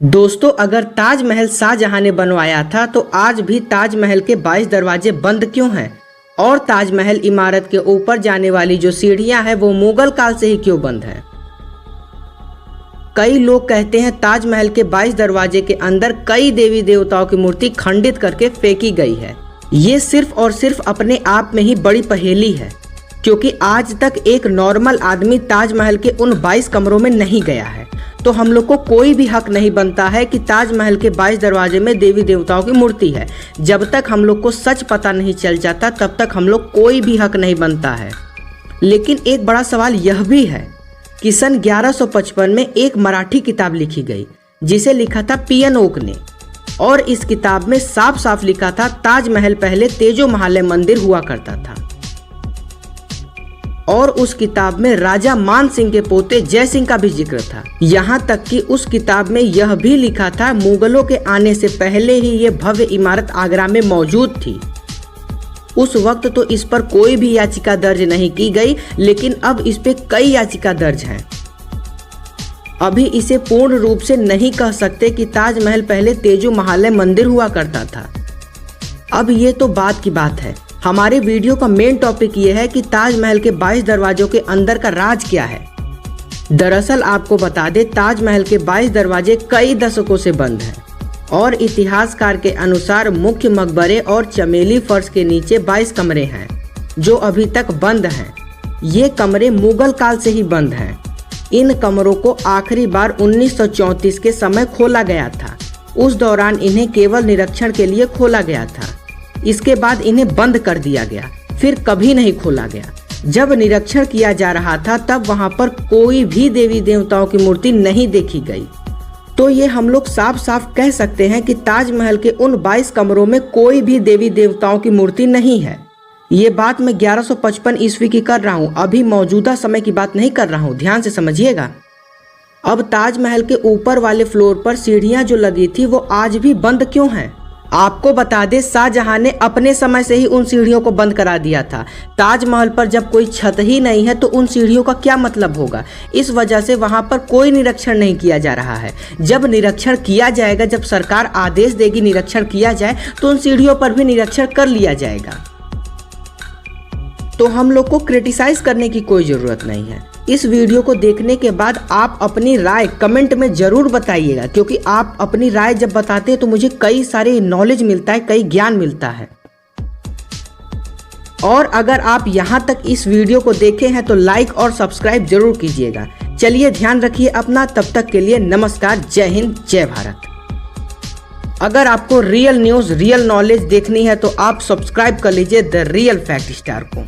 दोस्तों, अगर ताजमहल शाहजहां ने बनवाया था तो आज भी ताजमहल के 22 दरवाजे बंद क्यों हैं? और ताजमहल इमारत के ऊपर जाने वाली जो सीढ़ियां हैं वो मुगल काल से ही क्यों बंद हैं? कई लोग कहते हैं ताजमहल के 22 दरवाजे के अंदर कई देवी देवताओं की मूर्ति खंडित करके फेंकी गई है। ये सिर्फ और सिर्फ अपने आप में ही बड़ी पहेली है, क्योंकि आज तक एक नॉर्मल आदमी ताजमहल के उन 22 कमरों में नहीं गया है। तो हम लोग को कोई भी हक नहीं बनता है कि ताजमहल के 22 दरवाजे में देवी देवताओं की मूर्ति है। जब तक हम लोग को सच पता नहीं चल जाता तब तक हम लोग कोई भी हक नहीं बनता है। लेकिन एक बड़ा सवाल यह भी है कि सन 1155 में एक मराठी किताब लिखी गई जिसे लिखा था पी.एन. ओक ने, और इस किताब में साफ साफ लिखा था ताजमहल पहले तेजो महालय मंदिर हुआ करता था। और उस किताब में राजा मान सिंह के पोते जय सिंह का भी जिक्र था। यहाँ तक कि उस किताब में यह भी लिखा था मुगलों के आने से पहले ही ये भव्य इमारत आगरा में मौजूद थी। उस वक्त तो इस पर कोई भी याचिका दर्ज नहीं की गई, लेकिन अब इस पे कई याचिका दर्ज हैं। अभी इसे पूर्ण रूप से नहीं कह सकते कि ताजमहल पहले तेजो महालय मंदिर हुआ करता था। अब ये तो बात की बात है। हमारे वीडियो का मेन टॉपिक ये है कि ताजमहल के 22 दरवाजों के अंदर का राज क्या है। दरअसल आपको बता दें, ताजमहल के 22 दरवाजे कई दशकों से बंद हैं और इतिहासकार के अनुसार मुख्य मकबरे और चमेली फर्श के नीचे 22 कमरे हैं जो अभी तक बंद हैं। ये कमरे मुगल काल से ही बंद हैं। इन कमरों को आखिरी बार 1934 के समय खोला गया था। उस दौरान इन्हें केवल निरीक्षण के लिए खोला गया था। इसके बाद इन्हें बंद कर दिया गया, फिर कभी नहीं खोला गया। जब निरीक्षण किया जा रहा था तब वहां पर कोई भी देवी देवताओं की मूर्ति नहीं देखी गई। तो ये हम लोग साफ साफ कह सकते हैं कि ताजमहल के उन 22 कमरों में कोई भी देवी देवताओं की मूर्ति नहीं है। ये बात मैं 1155 ईस्वी की कर रहा हूँ, अभी मौजूदा समय की बात नहीं कर रहा हूँ, ध्यान से समझिएगा। अब ताजमहल के ऊपर वाले फ्लोर पर सीढ़ियां जो लगी थी वो आज भी बंद क्यों हैं? आपको बता दें, शाहजहां ने अपने समय से ही उन सीढ़ियों को बंद करा दिया था। ताजमहल पर जब कोई छत ही नहीं है तो उन सीढ़ियों का क्या मतलब होगा? इस वजह से वहां पर कोई निरीक्षण नहीं किया जा रहा है। जब निरीक्षण किया जाएगा, जब सरकार आदेश देगी निरीक्षण किया जाए, तो उन सीढ़ियों पर भी निरीक्षण कर लिया जाएगा। तो हम लोग को क्रिटिसाइज करने की कोई जरूरत नहीं है। इस वीडियो को देखने के बाद आप अपनी राय कमेंट में जरूर बताइएगा, क्योंकि आप अपनी राय जब बताते हैं तो मुझे कई सारे नॉलेज मिलता है, कई ज्ञान मिलता है। और अगर आप यहाँ तक इस वीडियो को देखे हैं तो लाइक और सब्सक्राइब जरूर कीजिएगा। चलिए, ध्यान रखिए अपना। तब तक के लिए नमस्कार, जय हिंद, जय भारत। अगर आपको रियल न्यूज़, रियल नॉलेज देखनी है तो आप सब्सक्राइब कर लीजिए द रियल फैक्ट स्टार को।